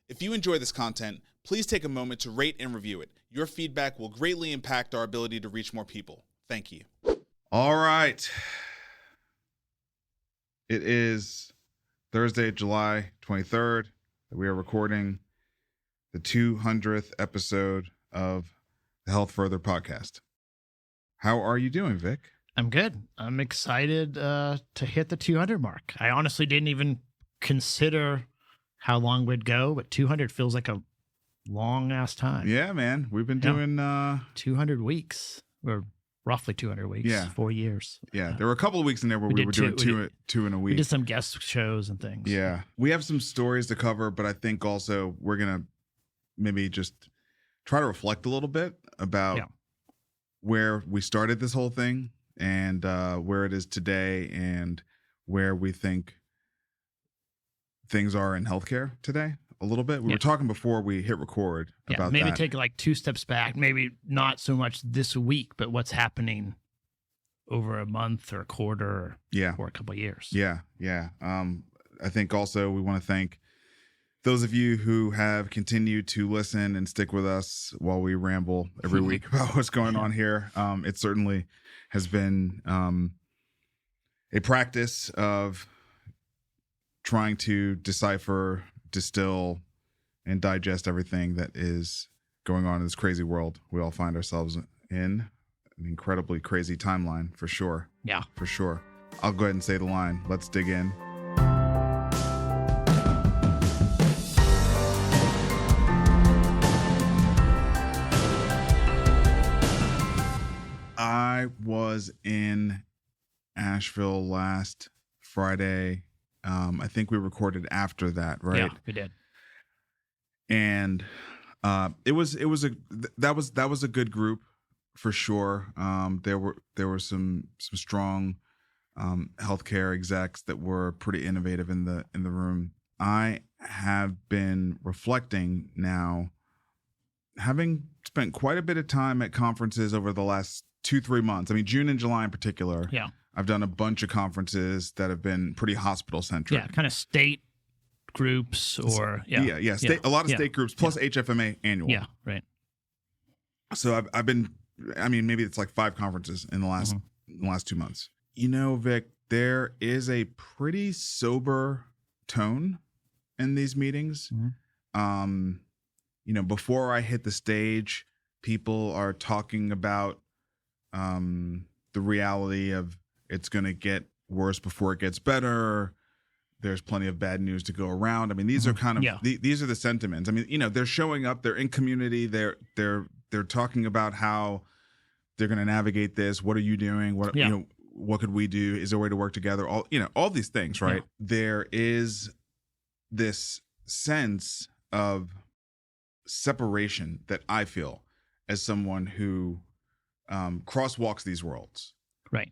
If you enjoy this content, please take a moment to rate and review it. Your feedback will greatly impact our ability to reach more people. Thank you. All right. It is Thursday, July 23rd. We are recording the 200th episode of the Health Further podcast. How are you doing, Vic? I'm good. I'm excited to hit the 200 mark. I honestly didn't even consider how long we'd go, but 200 feels like a long-ass time. Yeah, man. We've been doing 200 weeks, or roughly 200 weeks, 4 years. Yeah, there were a couple of weeks in there where we were doing two in a week. We did some guest shows and things. Yeah. We have some stories to cover, but I think also we're going to maybe just try to reflect a little bit about where we started this whole thing and where it is today and where we think things are in healthcare today a little bit. We were talking before we hit record about maybe that. Take like 2 steps back, maybe not so much this week, but what's happening over a month or a quarter or a couple of years. Yeah. I think also we want to thank those of you who have continued to listen and stick with us while we ramble every week about what's going on here. It certainly has been a practice of trying to decipher, distill, and digest everything that is going on in this crazy world we all find ourselves in. An incredibly crazy timeline, for sure. Yeah. For sure. I'll go ahead and say the line. Let's dig in. I was in Asheville last Friday. I think we recorded after that, right? Yeah, we did. And that was a good group for sure. There were some strong healthcare execs that were pretty innovative in the room. I have been reflecting now, having spent quite a bit of time at conferences over the last 2-3 months. I mean, June and July in particular. Yeah. I've done a bunch of conferences that have been pretty hospital centric. Yeah, kind of state groups or a lot of state groups plus HFMA annual. Yeah, right. So I've been, I mean, maybe it's like 5 conferences in the last 2 months. You know, Vic, there is a pretty sober tone in these meetings. You know, before I hit the stage, people are talking about the reality of it's going to get worse before it gets better. There's plenty of bad news to go around. I mean, these are kind of these are the sentiments. I mean, you know, they're showing up. They're in community. They're talking about how they're going to navigate this. What are you doing? What you know? What could we do? Is there a way to work together? All these things, right? Yeah. There is this sense of separation that I feel as someone who crosswalks these worlds. Right.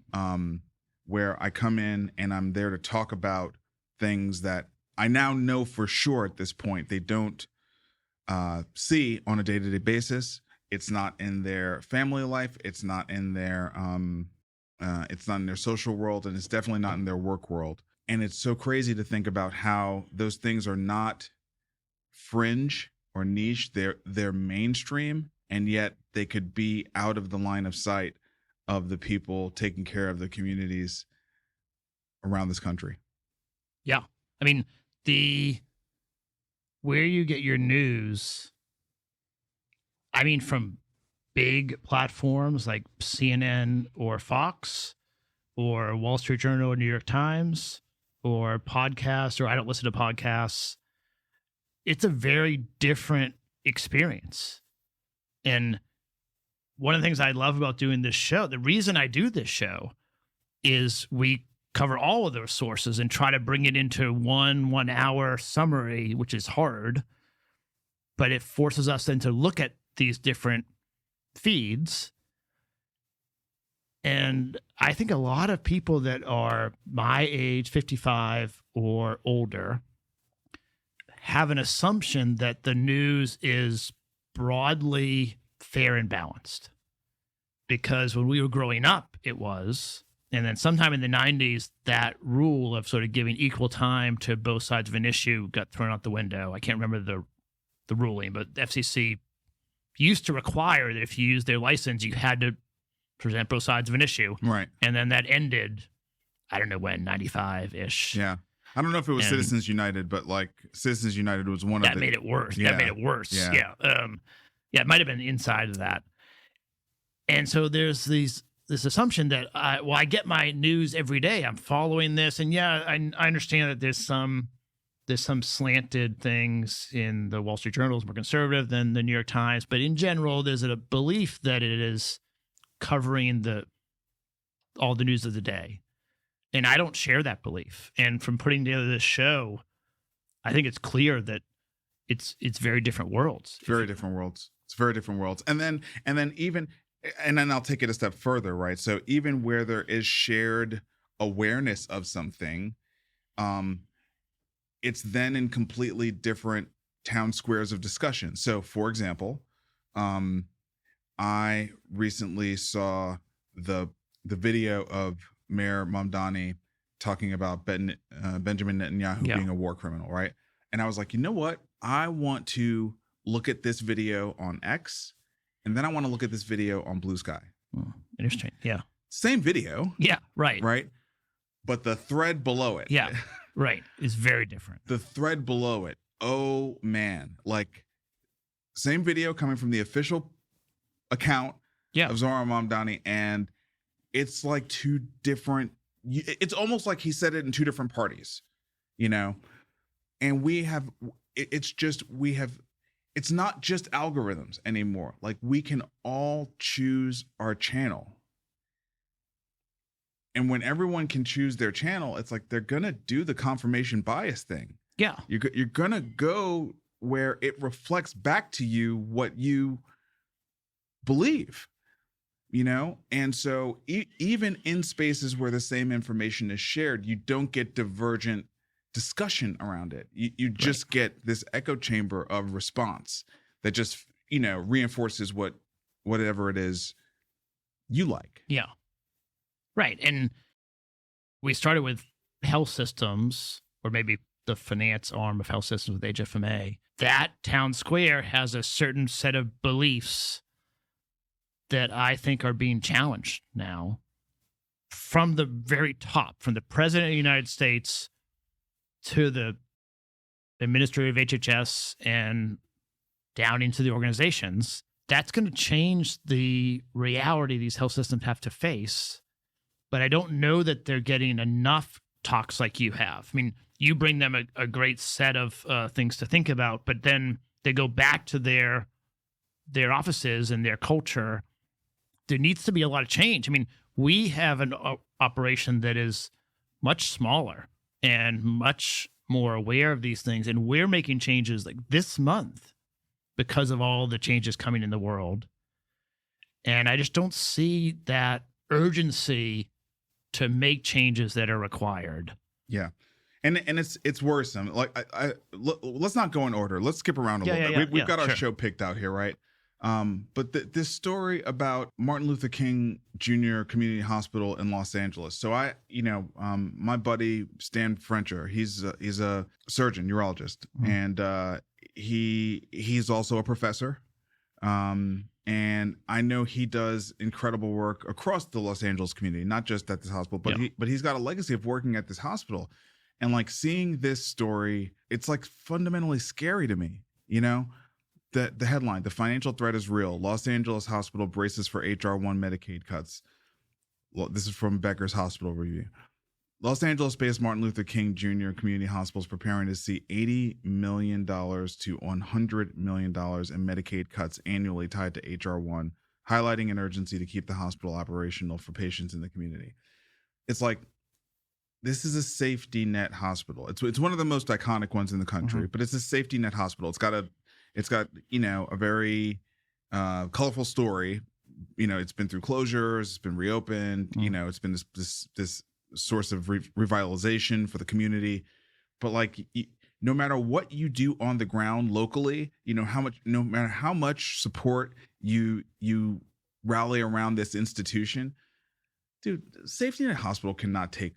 Where I come in and I'm there to talk about things that I now know for sure at this point they don't see on a day-to-day basis. It's not in their family life. It's not in their social world, and it's definitely not in their work world. And it's so crazy to think about how those things are not fringe or niche. They're mainstream, and yet they could be out of the line of sight of the people taking care of the communities around this country. Yeah. I mean, where you get your news, I mean, from big platforms like CNN or Fox or Wall Street Journal or New York Times or podcasts, or I don't listen to podcasts. It's a very different experience. And one of the things I love about doing this show, the reason I do this show is we cover all of those sources and try to bring it into one hour summary, which is hard, but it forces us then to look at these different feeds. And I think a lot of people that are my age, 55 or older, have an assumption that the news is broadly fair and balanced, because when we were growing up, it was. And then sometime in the 90s, that rule of sort of giving equal time to both sides of an issue got thrown out the window. I can't remember the the ruling, but the FCC used to require that if you used their license, you had to present both sides of an issue. Right. And then that ended, I don't know when, 95-ish. Yeah. I don't know if it was Citizens United, but like Citizens United was one of that made it worse. Yeah. That made it worse. Yeah. Yeah. It might have been inside of that. And so there's this assumption that I get my news every day. I'm following this, and I understand that there's some slanted things in the Wall Street Journal is more conservative than the New York Times, but in general, there's a belief that it is covering all the news of the day. And I don't share that belief. And from putting together this show, I think it's clear that it's very different worlds. Very different worlds. It's very different worlds. And then I'll take it a step further, right? So even where there is shared awareness of something, it's then in completely different town squares of discussion. So for example, I recently saw the video of Mayor Mamdani talking about Benjamin Netanyahu being a war criminal, right? And I was like, you know what? I want to look at this video on X, and then I want to look at this video on Blue Sky. Interesting. Yeah. Same video. Yeah. Right. Right. But the thread below it. Yeah. Right. Is very different. The thread below it. Oh man. Like same video coming from the official account of Zohran Mamdani, and it's like two different, it's almost like he said it in two different parties, you know? And it's not just algorithms anymore. Like we can all choose our channel. And when everyone can choose their channel, it's like they're going to do the confirmation bias thing. Yeah. You're going to go where it reflects back to you what you believe. You know, and so even in spaces where the same information is shared, you don't get divergent discussion around it. You just get this echo chamber of response that just, reinforces whatever it is you like. Yeah. Right. And we started with health systems, or maybe the finance arm of health systems with HFMA. That town square has a certain set of beliefs that I think are being challenged now from the very top, from the president of the United States to the administrator of HHS and down into the organizations. That's going to change the reality these health systems have to face. But I don't know that they're getting enough talks like you have. I mean, you bring them a great set of things to think about, but then they go back to their offices and their culture. There needs to be a lot of change. I mean, we have an operation that is much smaller and much more aware of these things, and we're making changes like this month because of all the changes coming in the world. And I just don't see that urgency to make changes that are required. Yeah. And it's worrisome. Like let's not go in order. Let's skip around a little bit. We've got our show picked out here, right? But this story about Martin Luther King Jr. Community Hospital in Los Angeles. So my buddy Stan Frencher, he's a surgeon, urologist, and he's also a professor. And I know he does incredible work across the Los Angeles community, not just at this hospital, but he's got a legacy of working at this hospital. And like seeing this story, it's like fundamentally scary to me, The headline, the financial threat is real. Los Angeles hospital braces for HR1 Medicaid cuts. Well, this is from Becker's Hospital Review. Los Angeles-based Martin Luther King Jr. Community Hospital is preparing to see $80 million to $100 million in Medicaid cuts annually tied to HR1, highlighting an urgency to keep the hospital operational for patients in the community. It's like, this is a safety net hospital. It's one of the most iconic ones in the country, but it's a safety net hospital. It's got a very colorful story. It's been through closures, it's been reopened. It's been this source of revitalization for the community. But like, no matter what you do on the ground locally, no matter how much support you rally around this institution, dude, safety net hospital cannot take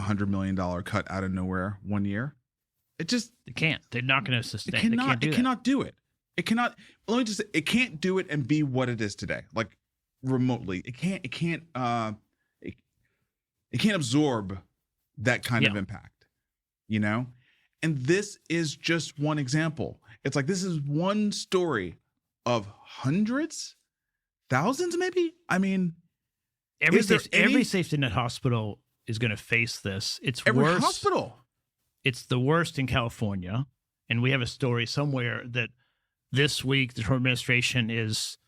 $100 million cut out of nowhere one year. It just They can't. They're not going to sustain. it cannot. They can't do It that. cannot do it. It cannot. Let me just say, it can't do it and be what it is today, like remotely. It can't. It can't. It can't absorb that kind of impact, you know? And this is just one example. It's like, this is one story of hundreds, thousands, maybe. I mean, every safety net hospital is going to face this. It's every worse. hospital. It's the worst in California. And we have a story somewhere that this week the Trump administration is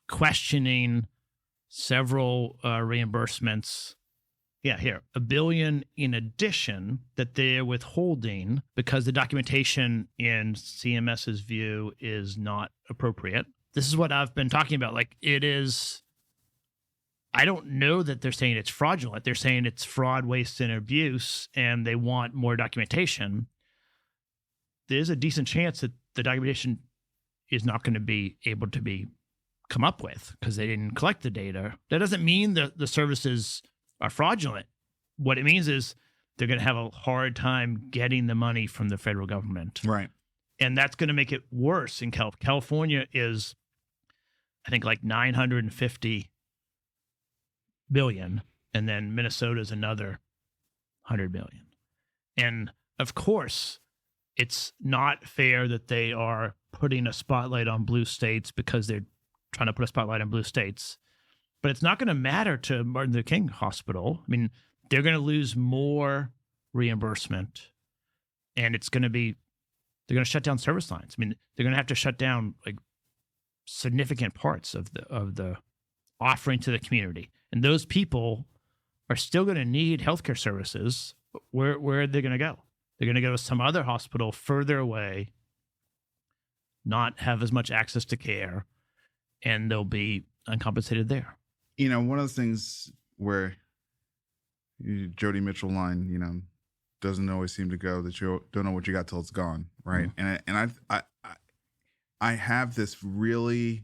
questioning several reimbursements. Yeah, here, $1 billion in addition that they're withholding because the documentation in CMS's view is not appropriate. This is what I've been talking about. Like, it is, I don't know that they're saying it's fraudulent. They're saying it's fraud, waste, and abuse, and they want more documentation. There's a decent chance that the documentation is not going to be able to be come up with because they didn't collect the data. That doesn't mean that the services are fraudulent. What it means is they're going to have a hard time getting the money from the federal government. Right. And that's going to make it worse in California is, I think, like $950 billion. And then Minnesota is another $100 billion. And of course, it's not fair that they are putting a spotlight on blue states because they're trying to put a spotlight on blue states. But it's not going to matter to Martin Luther King Hospital. I mean, they're going to lose more reimbursement, and it's going to be, they're going to shut down service lines. I mean, they're going to have to shut down like significant parts of the offering to the community. And those people are still going to need healthcare services. Where are they going to go? They're going to go to some other hospital further away, not have as much access to care, and they'll be uncompensated there. You know, one of the things where Jody Mitchell line, you know, doesn't always seem to go that you don't know what you got till it's gone, right? Mm-hmm. And I have this really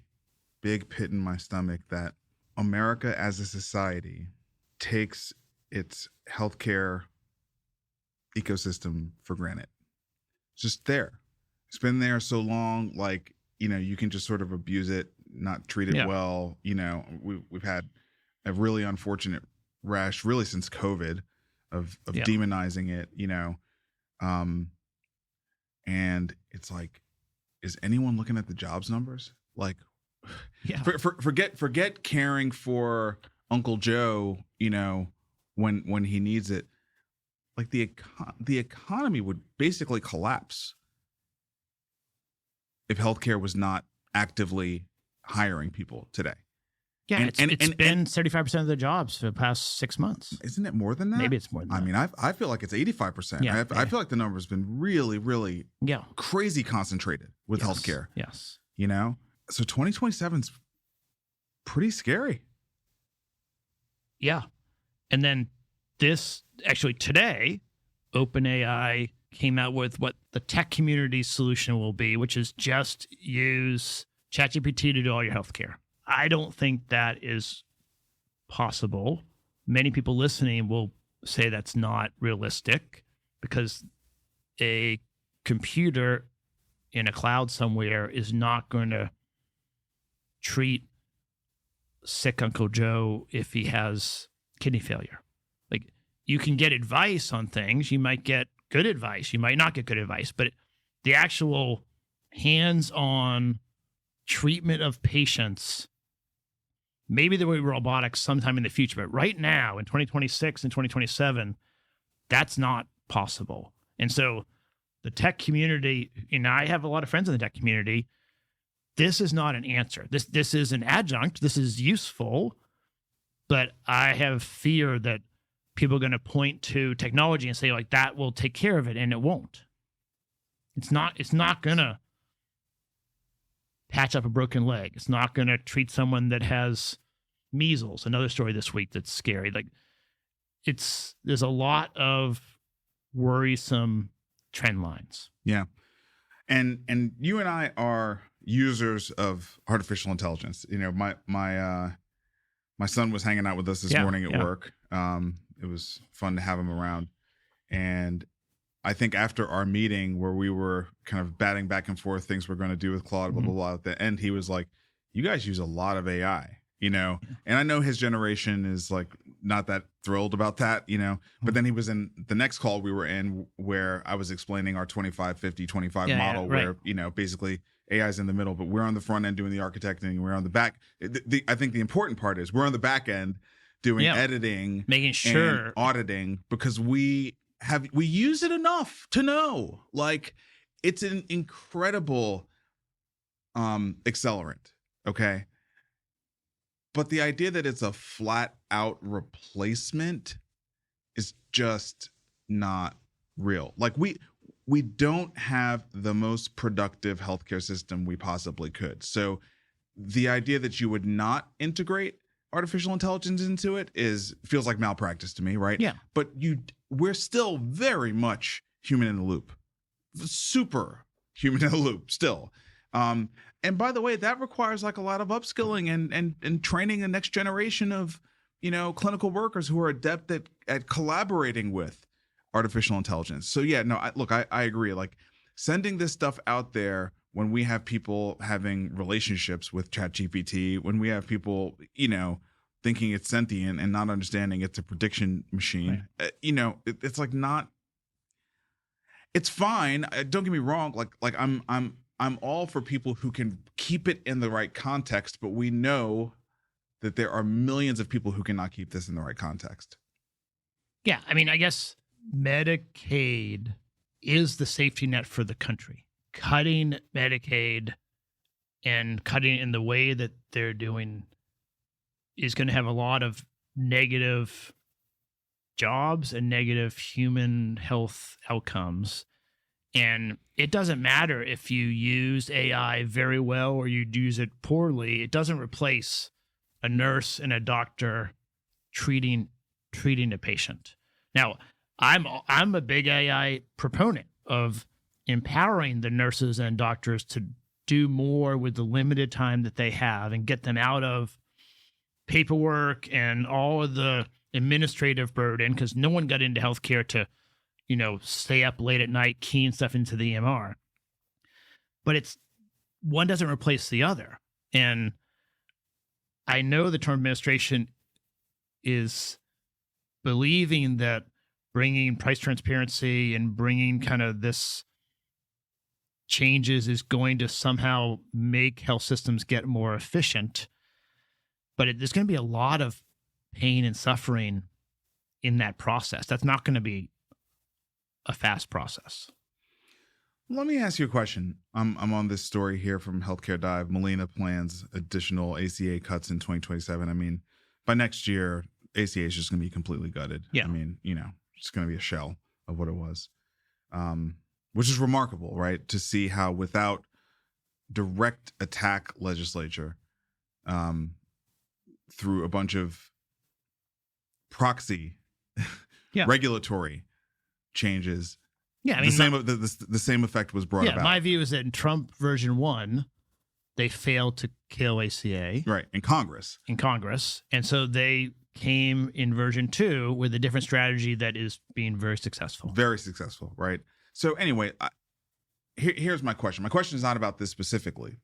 big pit in my stomach that America as a society takes its healthcare ecosystem for granted. It's just there. It's been there so long, like, you know, you can just sort of abuse it, not treat it well. You know, we've had a really unfortunate rash really since COVID of demonizing it, you know. And it's like, is anyone looking at the jobs numbers? Like, forget caring for Uncle Joe, you know, when he needs it. Like the economy would basically collapse if healthcare was not actively hiring people today. Yeah, it's been 75% of the jobs for the past 6 months. Isn't it more than that? Maybe it's more than that. I mean, I feel like it's 85%. Yeah, I feel like the number has been really, really crazy concentrated with healthcare. Yes. You know? So 2027 is pretty scary. Yeah. And then actually today, OpenAI came out with what the tech community solution will be, which is just use ChatGPT to do all your healthcare. I don't think that is possible. Many people listening will say that's not realistic because a computer in a cloud somewhere is not going to treat sick Uncle Joe if he has kidney failure. Like, you can get advice on things. You might get good advice. You might not get good advice. But the actual hands-on treatment of patients, maybe there will be robotics sometime in the future. But right now, in 2026 and 2027, that's not possible. And so the tech community, and I have a lot of friends in the tech community, this is not an answer. This is an adjunct. This is useful. But I have fear that people are going to point to technology and say, like, that will take care of it, and it won't. It's not going to patch up a broken leg. It's not going to treat someone that has measles. Another story this week that's scary. Like, there's a lot of worrisome trend lines. Yeah. And you and I are users of artificial intelligence. You know, my son was hanging out with us this morning at work. It was fun to have him around. And I think after our meeting where we were kind of batting back and forth things we're going to do with Claude, blah, blah, blah, at the end, he was like, you guys use a lot of AI, you know? And I know his generation is like not that thrilled about that, you know? But then he was in the next call we were in where I was explaining our 25-50-25 model where, you know, basically AI is in the middle, but we're on the front end doing the architecting, we're on the back. I think the important part is we're on the back end doing editing, making sure, and auditing, because we use it enough to know, like, it's an incredible accelerant, okay? But the idea that it's a flat out replacement is just not real. Like, we don't have the most productive healthcare system we possibly could. So the idea that you would not integrate artificial intelligence into it feels like malpractice to me, right? Yeah. But we're still very much human in the loop, super human in the loop still. And by the way, that requires like a lot of upskilling and training the next generation of, you know, clinical workers who are adept at collaborating with artificial intelligence. So yeah, no, I agree. Like, sending this stuff out there when we have people having relationships with ChatGPT, when we have people, you know, thinking it's sentient and not understanding it's a prediction machine, you know, it's like not. It's fine. Don't get me wrong. Like I'm all for people who can keep it in the right context, but we know that there are millions of people who cannot keep this in the right context. Yeah, I mean, I guess Medicaid is the safety net for the country. Cutting Medicaid and cutting it in the way that they're doing is going to have a lot of negative jobs and negative human health outcomes. And it doesn't matter if you use AI very well or you use it poorly. It doesn't replace a nurse and a doctor treating a patient. Now, I'm a big AI proponent of empowering the nurses and doctors to do more with the limited time that they have and get them out of paperwork and all of the administrative burden, because no one got into healthcare to, you know, stay up late at night keying stuff into the EMR. But it's one doesn't replace the other. And I know the Trump administration is believing that bringing price transparency and bringing kind of this changes is going to somehow make health systems get more efficient. But there's going to be a lot of pain and suffering in that process. That's not going to be a fast process. Let me ask you a question. I'm on this story here from Healthcare Dive. Molina plans additional ACA cuts in 2027. I mean, by next year, ACA is just going to be completely gutted. Yeah. I mean, you know, it's going to be a shell of what it was, which is remarkable, right? To see how without direct attack legislature, through a bunch of proxy regulatory changes, yeah, I mean, the same effect was brought about. My view is that in Trump version 1, they failed to kill ACA. Right, in Congress. And so they came in version 2 with a different strategy that is being very successful. Very successful, right? So anyway, here's my question. My question is not about this specifically.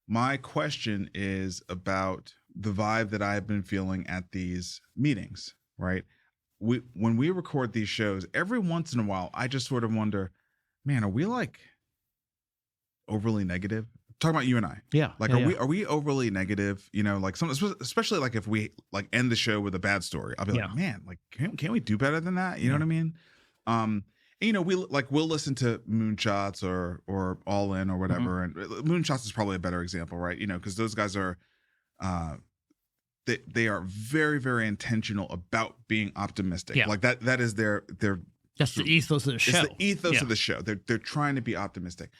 My question is about the vibe that I've been feeling at these meetings, right? When we record these shows, every once in a while, I just sort of wonder, man, are we like overly negative? Talking about you and I. Yeah. Like, are we overly negative? You know, like especially like if we like end the show with a bad story, I'll be like, man, like, can't we do better than that? You know what I mean? And, you know, we'll listen to Moonshots or All In or whatever. And Moonshots is probably a better example, right? You know, because those guys are, they are very, very intentional about being optimistic. Yeah. Like that is their. That's the ethos of the show. It's the ethos of the show. They're trying to be optimistic.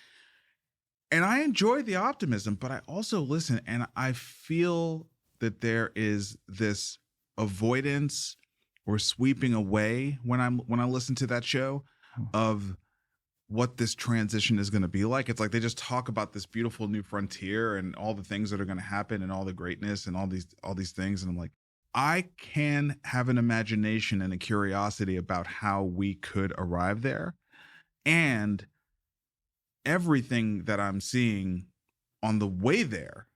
And I enjoy the optimism, but I also listen and I feel that there is this avoidance or sweeping away when I listen to that show of what this transition is going to be like. It's like they just talk about this beautiful new frontier and all the things that are going to happen and all the greatness and all these things. And I'm like, I can have an imagination and a curiosity about how we could arrive there. And everything that I'm seeing on the way there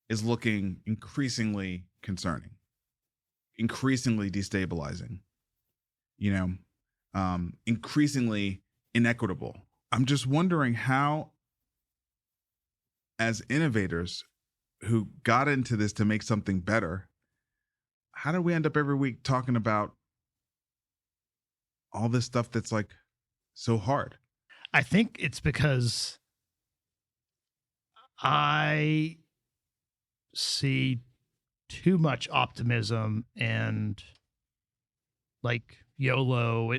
is looking increasingly concerning, increasingly destabilizing, increasingly inequitable. I'm just wondering how, as innovators who got into this to make something better, how do we end up every week talking about all this stuff that's like so hard? I think it's because I see too much optimism and like YOLO,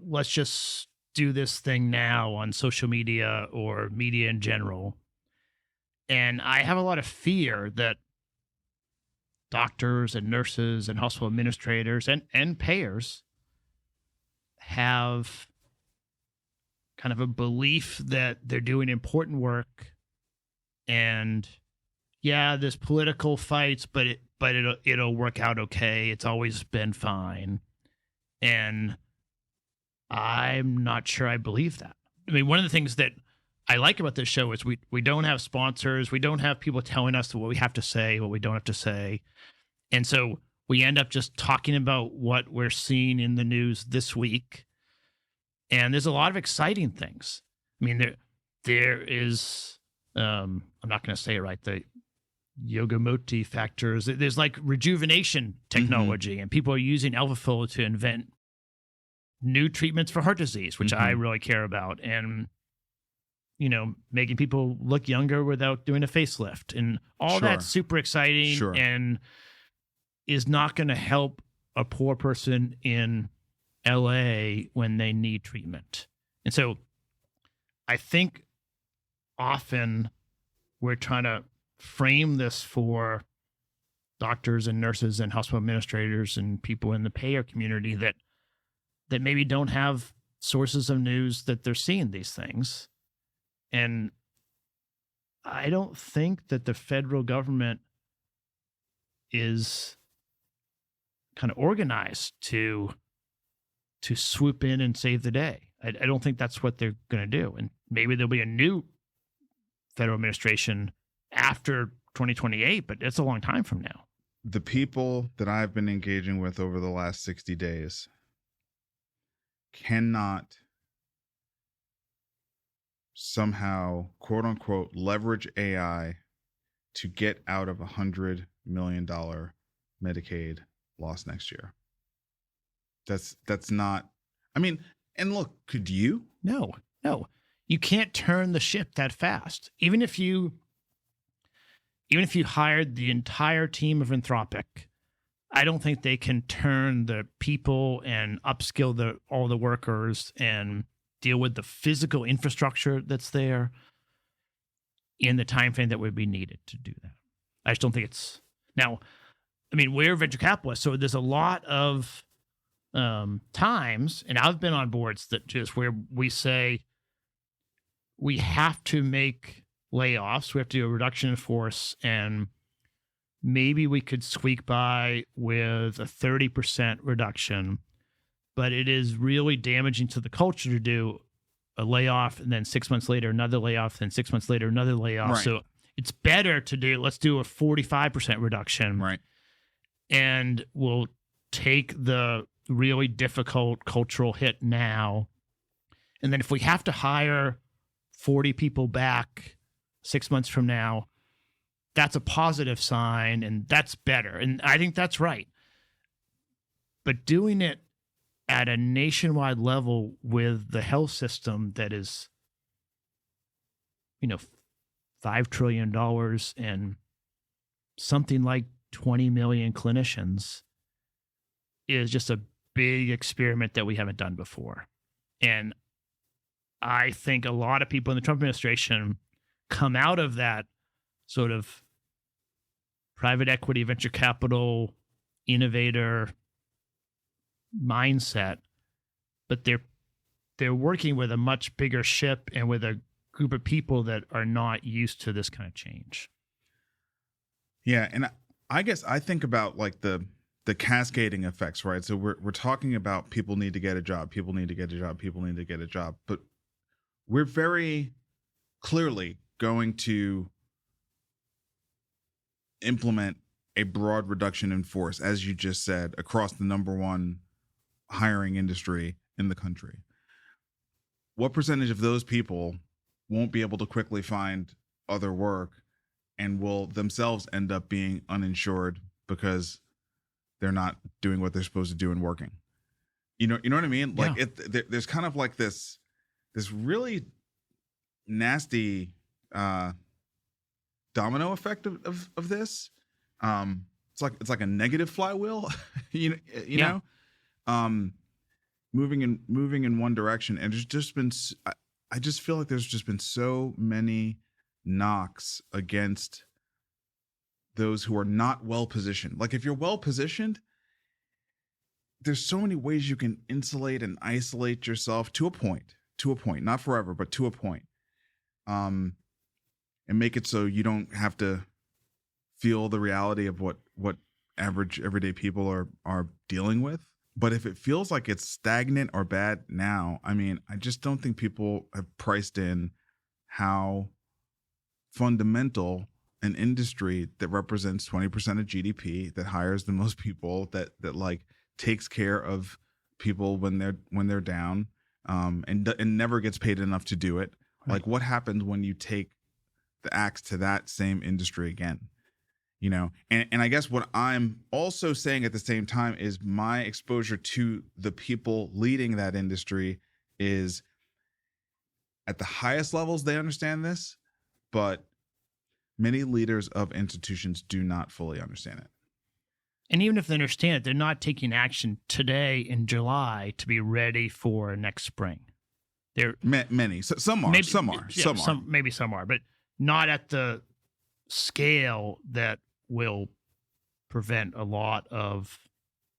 let's just do this thing now on social media or media in general. And I have a lot of fear that doctors and nurses and hospital administrators and payers have kind of a belief that they're doing important work, and there's political fights, but it'll work out okay. It's always been fine. And I'm not sure I believe that. I mean, one of the things that I like about this show is we don't have sponsors. We don't have people telling us what we have to say, what we don't have to say. And so we end up just talking about what we're seeing in the news this week. And there's a lot of exciting things. I mean, there is, I'm not going to say it right, the Yogamoti factors. There's like rejuvenation technology, and people are using AlphaFold to invent new treatments for heart disease, which I really care about. And, making people look younger without doing a facelift. And all that's super exciting and is not going to help a poor person in LA when they need treatment. And so I think often we're trying to frame this for doctors and nurses and hospital administrators and people in the payer community that maybe don't have sources of news that they're seeing these things. And I don't think that the federal government is kind of organized to swoop in and save the day. I don't think that's what they're going to do. And maybe there'll be a new federal administration after 2028, but it's a long time from now. The people that I've been engaging with over the last 60 days cannot somehow, quote unquote, leverage AI to get out of $100 million Medicaid loss next year. That's not, I mean, and look, could you? No. You can't turn the ship that fast. Even if you hired the entire team of Anthropic, I don't think they can turn the people and upskill all the workers and deal with the physical infrastructure that's there in the time frame that would be needed to do that. I just don't think it's now. I mean, we're venture capitalists, so there's a lot of times, and I've been on boards that just where we say we have to make layoffs, we have to do a reduction in force, and maybe we could squeak by with a 30% reduction, but it is really damaging to the culture to do a layoff and then 6 months later another layoff, then 6 months later another layoff. Right. So it's better to let's do a 45% reduction. Right. And we'll take the really difficult cultural hit now. And then if we have to hire 40 people back 6 months from now, that's a positive sign, and that's better. And I think that's right. But doing it at a nationwide level with the health system that is, $5 trillion and something like 20 million clinicians is just a big experiment that we haven't done before. And I think a lot of people in the Trump administration come out of that sort of private equity, venture capital, innovator mindset, but they're working with a much bigger ship and with a group of people that are not used to this kind of change. Yeah, and I guess I think about like the the cascading effects, right? So we're talking about people need to get a job, people need to get a job, people need to get a job, but we're very clearly going to implement a broad reduction in force, as you just said, across the number one hiring industry in the country. What percentage of those people won't be able to quickly find other work and will themselves end up being uninsured because they're not doing what they're supposed to do and working? You know what I mean? Like there's kind of like this really nasty domino effect of this. It's like a negative flywheel, you know, moving in one direction. And there's just been, I just feel like there's just been so many knocks against those who are not well positioned. Like if you're well positioned, there's so many ways you can insulate and isolate yourself to a point, not forever, but to a point. And make it so you don't have to feel the reality of what average everyday people are dealing with. But if it feels like it's stagnant or bad now, I mean, I just don't think people have priced in how fundamental an industry that represents 20% of GDP, that hires the most people, that like takes care of people when they're down, and never gets paid enough to do it. Right. Like what happens when you take the axe to that same industry again? You know, and I guess what I'm also saying at the same time is my exposure to the people leading that industry is at the highest levels, they understand this, but many leaders of institutions do not fully understand it. And even if they understand it, they're not taking action today in July to be ready for next spring. They're many. So some are. Maybe some are, but not at the scale that will prevent a lot of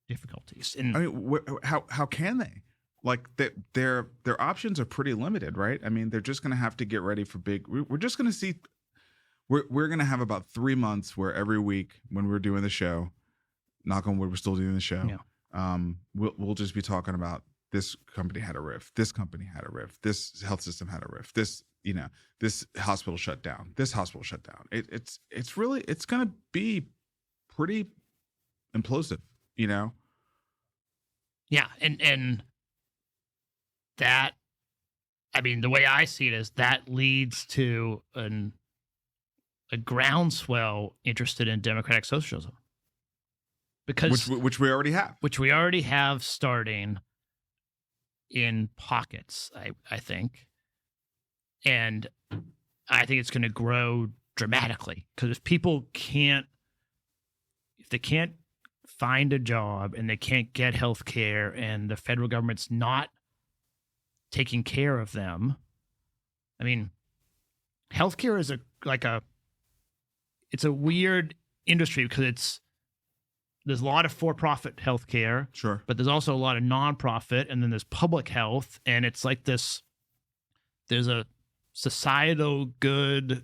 difficulties. And I mean, how can they? Like their options are pretty limited, right? I mean, they're just going to have to get ready for big. We're just going to see. We're going to have about 3 months where every week when we're doing the show, knock on wood, we're still doing the show. Yeah. We'll just be talking about this company had a riff, this company had a riff, this health system had a riff, this hospital shut down, this hospital shut down. It's going to be pretty implosive, you know? Yeah. And that, I mean, the way I see it is that leads to a groundswell interested in democratic socialism. Because which we already have. Starting in pockets, I think. And I think it's going to grow dramatically because if they can't find a job and they can't get health care and the federal government's not taking care of them, I mean, healthcare is it's a weird industry because there's a lot of for-profit healthcare, sure, but there's also a lot of nonprofit, and then there's public health, and it's like this. There's a societal good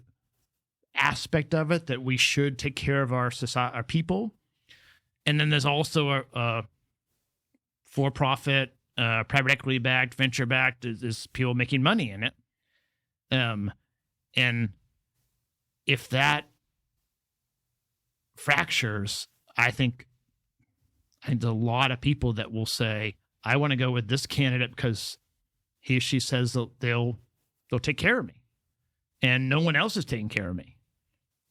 aspect of it that we should take care of our people, and then there's also a for-profit, private equity-backed, venture-backed. There's people making money in it, and if that fractures, I think there's a lot of people that will say, I want to go with this candidate because he or she says they'll take care of me. And no one else is taking care of me.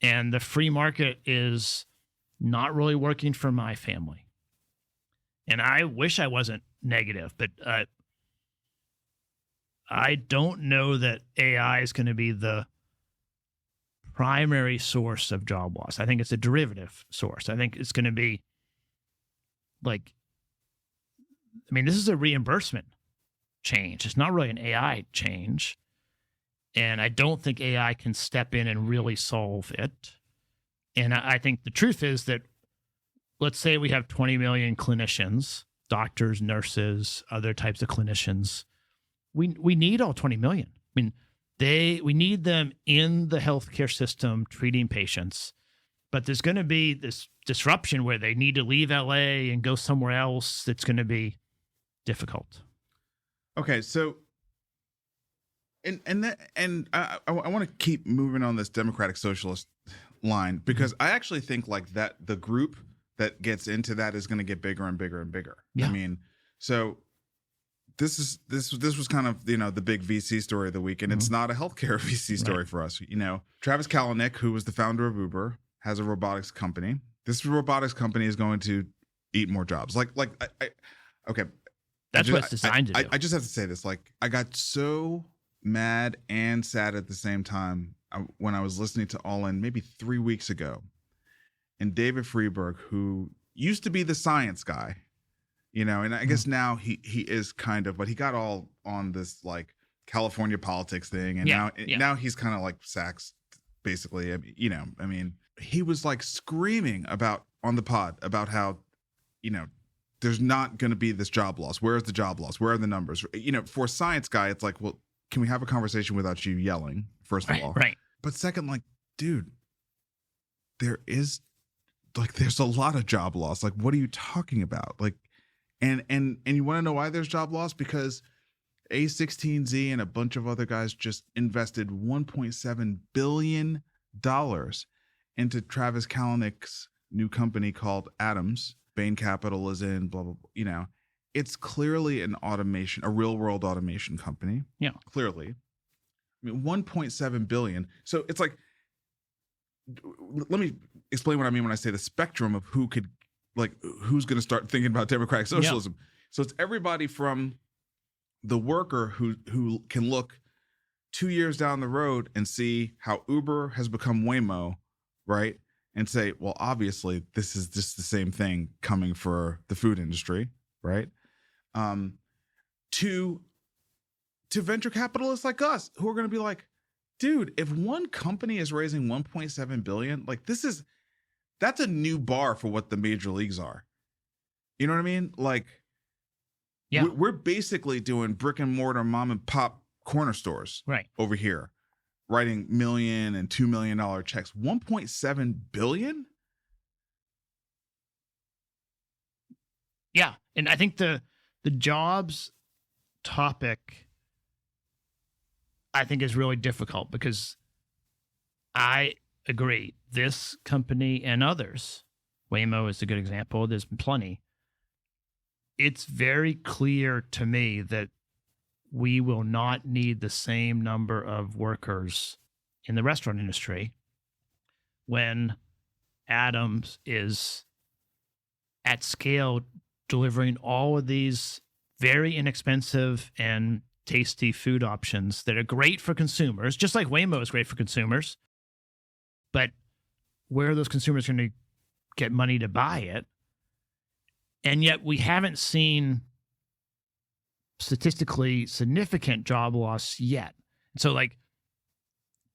And the free market is not really working for my family. And I wish I wasn't negative, but I don't know that AI is going to be the primary source of job loss. I think it's a derivative source. I think it's going to be this is a reimbursement change. It's not really an AI change. And I don't think AI can step in and really solve it. And I think the truth is that, let's say we have 20 million clinicians, doctors, nurses, other types of clinicians. We need all 20 million. I mean, we need them in the healthcare system treating patients, but there's going to be this disruption where they need to leave LA and go somewhere else. That's going to be difficult. Okay, so I want to keep moving on this democratic socialist line, because I actually think like that the group that gets into that is going to get bigger and bigger and bigger. Yeah. I mean, so this was kind of, you know, the big VC story of the week, and it's not a healthcare VC story for us. You know, Travis Kalanick, who was the founder of Uber, has a robotics company. This robotics company is going to eat more jobs. Okay. That's what it's designed to do. I just have to say this. Like, I got so mad and sad at the same time when I was listening to All In maybe 3 weeks ago. And David Freeberg, who used to be the science guy, you know, and I guess now he is kind of, but he got all on this like California politics thing. And now he's kind of like Sachs, basically. I mean, he was like screaming on the pod about how, you know, there's not going to be this job loss. Where's the job loss? Where are the numbers? You know, for a science guy, it's like, well, can we have a conversation without you yelling, first of all? Right. But second, like, dude, there's a lot of job loss. Like, what are you talking about? Like, and you want to know why there's job loss? Because A16Z and a bunch of other guys just invested $1.7 billion into Travis Kalanick's new company called Atoms. Bain Capital is in, blah, blah, blah. You know, it's clearly a real world automation company. Yeah. Clearly. I mean, 1.7 billion. So it's like, let me explain what I mean when I say the spectrum of who's going to start thinking about democratic socialism. Yeah. So it's everybody from the worker who can look 2 years down the road and see how Uber has become Waymo, right? And say, well, obviously this is just the same thing coming for the food industry, right? To venture capitalists like us, who are going to be like, dude, if one company is raising 1.7 billion, like that's a new bar for what the major leagues are. You know what I mean? Like, yeah, we're basically doing brick and mortar mom and pop corner stores right over here, writing $1 million and $2 million checks. 1.7 billion. Yeah, and I think the jobs topic, I think, is really difficult, because I agree, this company and others, Waymo is a good example, there's been plenty. It's very clear to me that we will not need the same number of workers in the restaurant industry when Atoms is at scale delivering all of these very inexpensive and tasty food options that are great for consumers, just like Waymo is great for consumers. But where are those consumers going to get money to buy it? And yet we haven't seen statistically significant job loss yet. So like,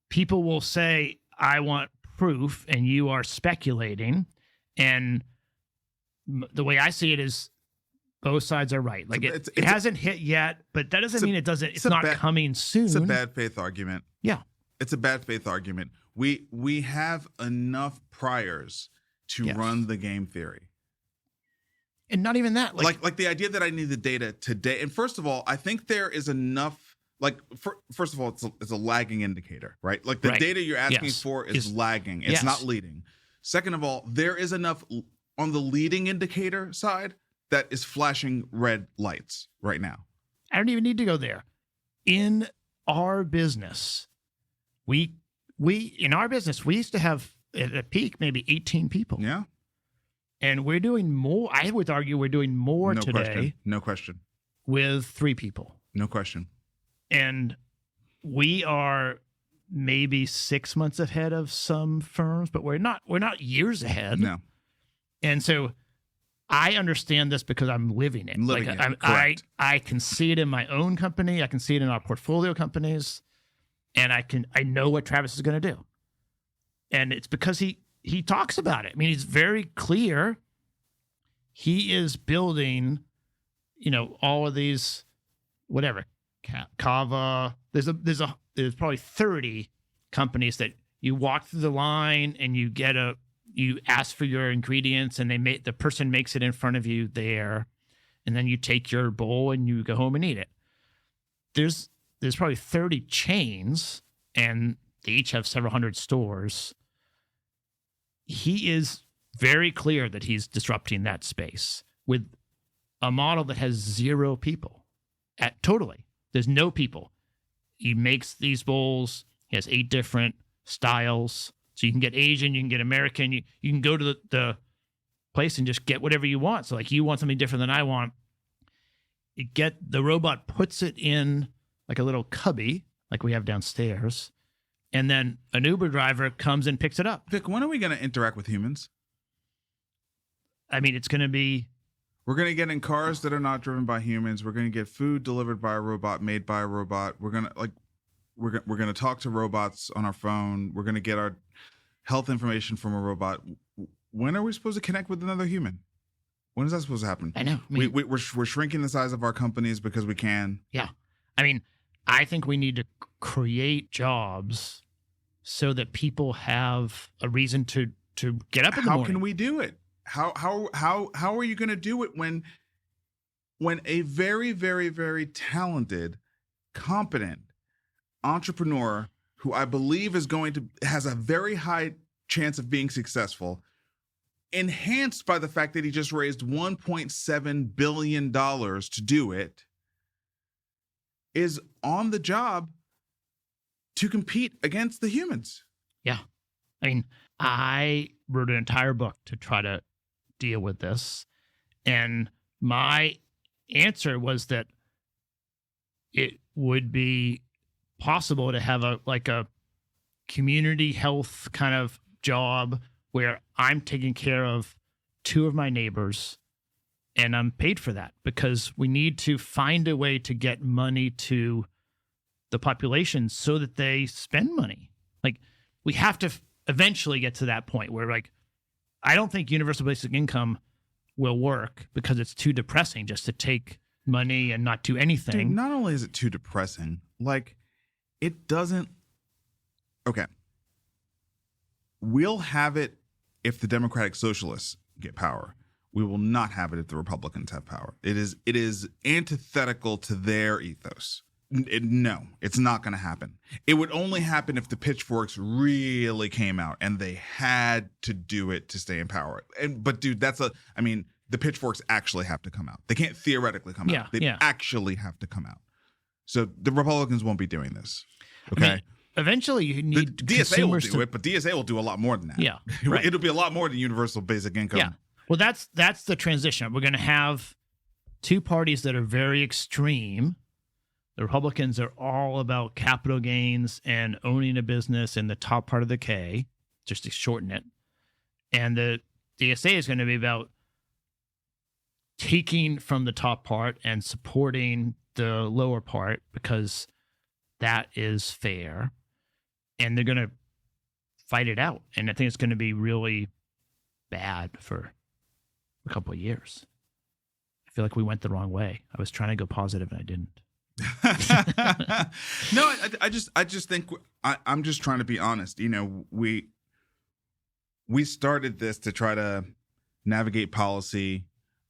people will say, I want proof, and you are speculating. And the way I see it is both sides are right. Like it hasn't hit yet, but that doesn't mean it doesn't. It's not coming soon. It's a bad faith argument. Yeah. It's a bad faith argument. We have enough priors to run the game theory. And not even that. Like the idea that I need the data today. And first of all, I think there is enough, first of all, it's a lagging indicator, right? Like the data you're asking for is lagging. It's not leading. Second of all, there is enough on the leading indicator side that is flashing red lights right now. I don't even need to go there. In our business, we used to have at a peak maybe 18 people. Yeah. And we're doing more. I would argue we're doing more today. No question. With 3 people. No question. And we are maybe 6 months ahead of some firms, but we're not No. years ahead. And so I understand this because I'm living it. I can see it in my own company. I can see it in our portfolio companies. And I know what Travis is going to do. And it's because he talks about it. I mean, he's very clear. He is building, all of these, whatever, Kava. There's probably 30 companies that you walk through the line and you get you ask for your ingredients and the person makes it in front of you there, and then you take your bowl and you go home and eat it. There's probably 30 chains, and they each have several hundred stores. He is very clear that he's disrupting that space with a model that has 0 people. Totally. There's no people. He makes these bowls. He has 8 different styles. So you can get Asian, you can get American. You can go to the place and just get whatever you want. So like you want something different than I want. The robot puts it in like a little cubby, like we have downstairs. And then an Uber driver comes and picks it up. Vic, when are we going to interact with humans? I mean, it's going to be... We're going to get in cars that are not driven by humans. We're going to get food delivered by a robot, made by a robot. We're going to talk to robots on our phone. We're going to get our health information from a robot. When are we supposed to connect with another human? When is that supposed to happen? I know. We're shrinking the size of our companies because we can. Yeah. I mean, I think we need to create jobs so that people have a reason to get up in the morning. How can we do it? How are you going to do it when a very, very, very talented, competent entrepreneur who I believe has a very high chance of being successful, enhanced by the fact that he just raised $1.7 billion to do it, is on the job to compete against the humans? Yeah. I mean, I wrote an entire book to try to deal with this. And my answer was that it would be possible to have a community health kind of job where I'm taking care of 2 of my neighbors and I'm paid for that, because we need to find a way to get money to the population so that they spend money. Like, we have to eventually get to that point where, like, I don't think universal basic income will work because it's too depressing just to take money and not do anything. Dude, not only is it too depressing, like, it doesn't. Okay. We'll have it if the Democratic Socialists get power. We will not have it if the Republicans have power. It is antithetical to their ethos. No, it's not going to happen. It would only happen if the pitchforks really came out and they had to do it to stay in power. But dude, the pitchforks actually have to come out. They can't theoretically come out. They actually have to come out. So the Republicans won't be doing this. Okay. I mean, eventually you need the DSA will do it, but DSA will do a lot more than that. Yeah. Right. It'll be a lot more than universal basic income. Yeah. Well, that's the transition. We're going to have 2 parties that are very extreme. The Republicans are all about capital gains and owning a business in the top part of the K, just to shorten it. And the DSA is going to be about taking from the top part and supporting the lower part because that is fair. And they're going to fight it out. And I think it's going to be really bad for a couple of years. I feel like we went the wrong way. I was trying to go positive and I didn't. No, I just think I'm just trying to be honest. You know, we started this to try to navigate policy,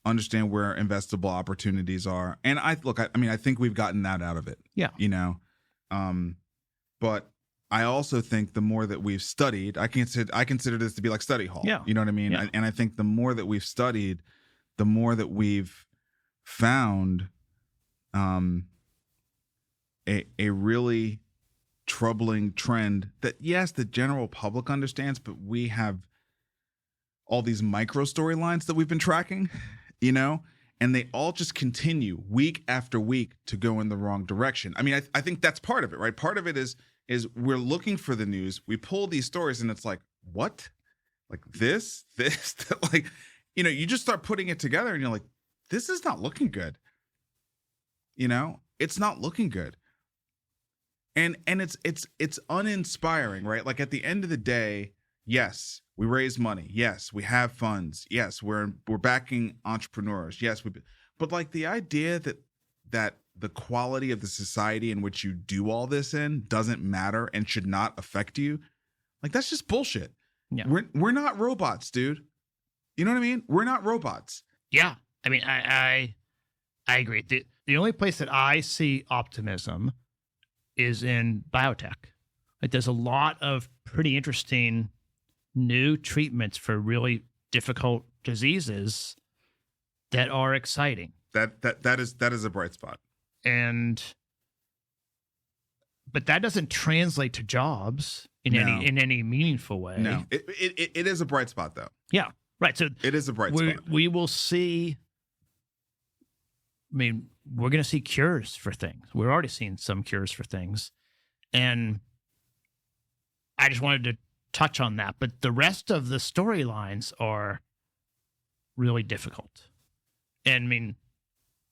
understand where investable opportunities are, and I think we've gotten that out of it. Yeah, you know, but I also think the more that we've studied, I consider this to be like study hall. Yeah, you know what I mean. Yeah. And I think the more that we've studied, the more that we've found a really troubling trend that, yes, the general public understands, but we have all these micro storylines that we've been tracking, you know, and they all just continue week after week to go in the wrong direction. I mean, I think that's part of it, right? Part of it is we're looking for the news. We pull these stories and it's like, what? Like this, like, you know, you just start putting it together and you're like, this is not looking good. You know, it's not looking good. And it's uninspiring, right? Like, at the end of the day, yes, we raise money. Yes, we have funds. Yes, we're backing entrepreneurs. Yes, but like the idea that the quality of the society in which you do all this in doesn't matter and should not affect you, like, that's just bullshit. Yeah. We're not robots, dude. You know what I mean? We're not robots. Yeah. I mean, I agree. The only place that I see optimism is in biotech. Like, there's a lot of pretty interesting new treatments for really difficult diseases that are exciting. That is a bright spot. But that doesn't translate to jobs in any meaningful way. No, it is a bright spot though. Yeah, right. So it is a bright spot. We will see. I mean, we're going to see cures for things. We're already seeing some cures for things, and I just wanted to touch on that. But the rest of the storylines are really difficult. And I mean,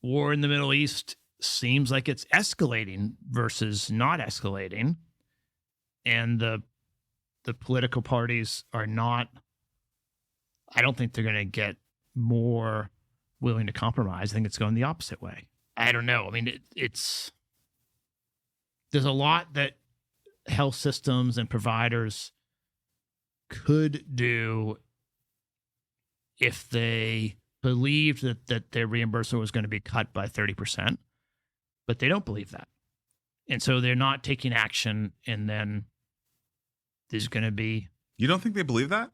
war in the Middle East seems like it's escalating versus not escalating. And the political parties are not, I don't think they're going to get more willing to compromise. I think it's going the opposite way. I don't know. I mean, there's a lot that health systems and providers could do if they believed that their reimbursement was going to be cut by 30%, but they don't believe that. And so they're not taking action, and then there's going to be... You don't think they believe that?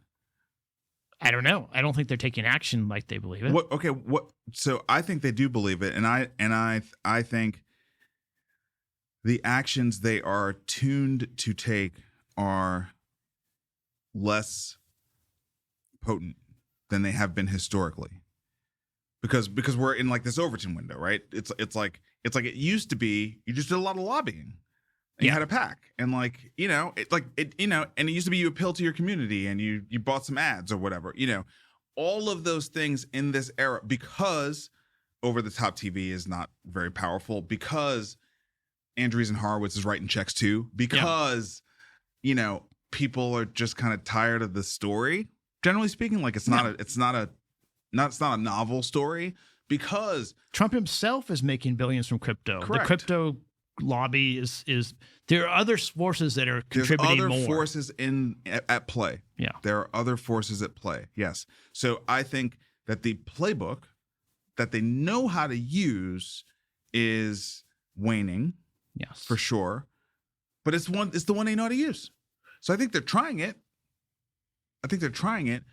I don't know. I don't think they're taking action like they believe it. So I think they do believe it, and I think the actions they are tuned to take are less potent than they have been historically. Because we're in like this Overton window, right? It's like it used to be. You just did a lot of lobbying, and you had a PAC, and and it used to be you appeal to your community, and you bought some ads or whatever, all of those things in this era, because over-the-top TV is not very powerful, because Andreessen Horowitz is writing checks too, because people are just kind of tired of the story. Generally speaking, like it's not a novel story, because Trump himself is making billions from crypto. Correct. The crypto lobby is there are other forces that are contributing more. There's other forces at play. Yeah. There are other forces at play. Yes. So I think that the playbook that they know how to use is waning. Yes. For sure. But it's the one they know how to use. So I think they're trying it. But they're trying it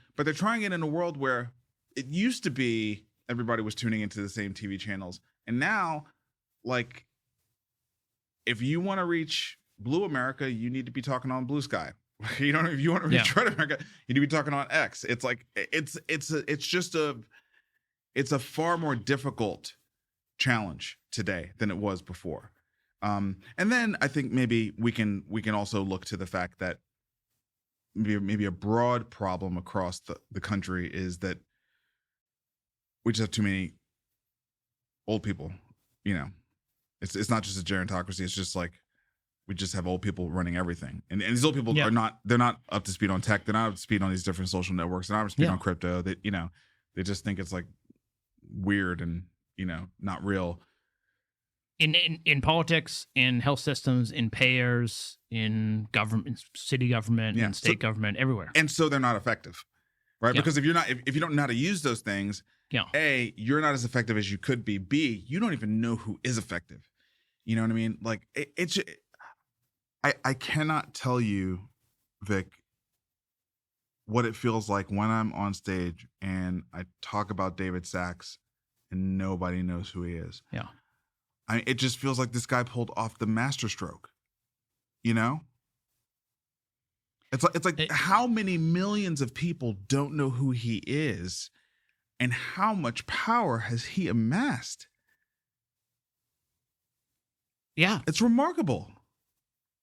in a world where it used to be everybody was tuning into the same TV channels. And now, like, if you want to reach Blue America, you need to be talking on Blue Sky. If you want to reach Red America, you need to be talking on X. It's like it's a far more difficult challenge today than it was before. And then I think maybe we can also look to the fact that maybe a broad problem across the country is that we just have too many old people. It's not just a gerontocracy. It's just like we just have old people running everything, and these old people they're not up to speed on tech. They're not up to speed on these different social networks. They're not up to speed on crypto. They just think it's like weird and not real. In politics, in health systems, in payers, in government, city government, and state government, everywhere. And so they're not effective, right? Yeah. Because if you don't know how to use those things, A, you're not as effective as you could be. B, you don't even know who is effective. You know what I mean? Like I cannot tell you, Vic, what it feels like when I'm on stage and I talk about David Sachs and nobody knows who he is. Yeah. It just feels like this guy pulled off the masterstroke, It's like how many millions of people don't know who he is, and how much power has he amassed? Yeah. It's remarkable.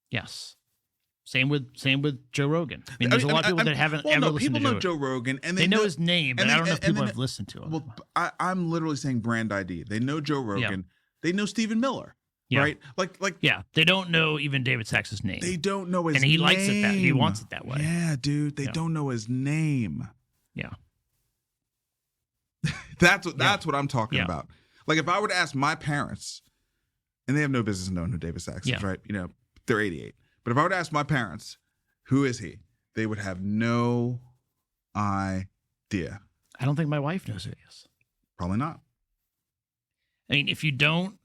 Yes. Same with Joe Rogan. I mean, there's a lot of people that haven't ever listened to people know Joe Rogan, and they know his name, but I don't know if people have listened to him. Well, I'm literally saying brand ID. They know Joe Rogan. Yeah. They know Stephen Miller, right? Like, they don't know even David Sachs's name. They don't know his name. And he likes it he wants it that way. Yeah, dude. They don't know his name. Yeah. That's what I'm talking about. Like, if I were to ask my parents, and they have no business knowing who David Sachs is, right? They're 88. But if I were to ask my parents, who is he? they would have no idea. I don't think my wife knows who he is. Probably not. I mean, if you don't